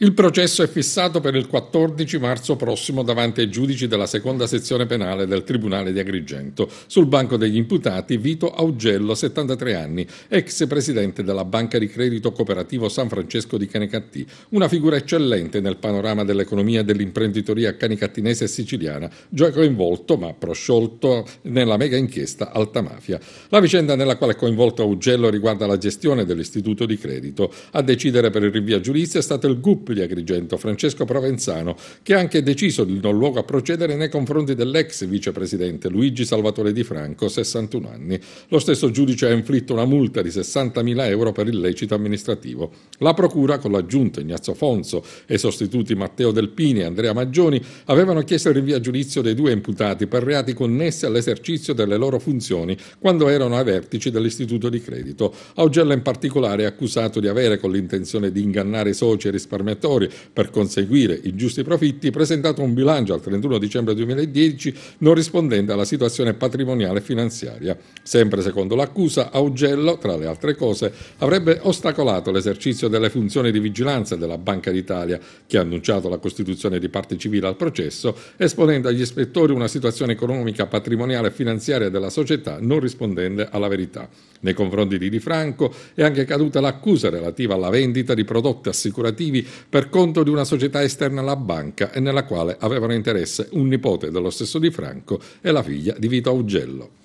Il processo è fissato per il 14 marzo prossimo davanti ai giudici della seconda sezione penale del Tribunale di Agrigento. Sul banco degli imputati Vito Augello, 73 anni, ex presidente della Banca di Credito Cooperativo San Francesco di Canicattì, una figura eccellente nel panorama dell'economia e dell'imprenditoria canicattinese e siciliana, già coinvolto ma prosciolto nella mega inchiesta Alta Mafia. La vicenda nella quale è coinvolto Augello riguarda la gestione dell'istituto di credito. A decidere per il rinvio a giudizio è stato il GUP di Agrigento, Francesco Provenzano, che ha anche deciso di non luogo a procedere nei confronti dell'ex vicepresidente Luigi Salvatore Di Franco, 61 anni. Lo stesso giudice ha inflitto una multa di 60.000 euro per illecito amministrativo. La procura, con l'aggiunto Ignazio Fonso e i sostituti Matteo Delpini e Andrea Maggioni, avevano chiesto il rinvio a giudizio dei due imputati per reati connessi all'esercizio delle loro funzioni quando erano ai vertici dell'istituto di credito. Augello in particolare è accusato di avere, con l'intenzione di ingannare i soci e risparmiatori per conseguire i giusti profitti, presentato un bilancio al 31 dicembre 2010 non rispondente alla situazione patrimoniale e finanziaria. Sempre secondo l'accusa, Augello, tra le altre cose, avrebbe ostacolato l'esercizio delle funzioni di vigilanza della Banca d'Italia, che ha annunciato la costituzione di parte civile al processo, esponendo agli ispettori una situazione economica, patrimoniale e finanziaria della società non rispondente alla verità. Nei confronti di Di Franco è anche caduta l'accusa relativa alla vendita di prodotti assicurativi per conto di una società esterna alla banca e nella quale avevano interesse un nipote dello stesso Di Franco e la figlia di Vito Augello.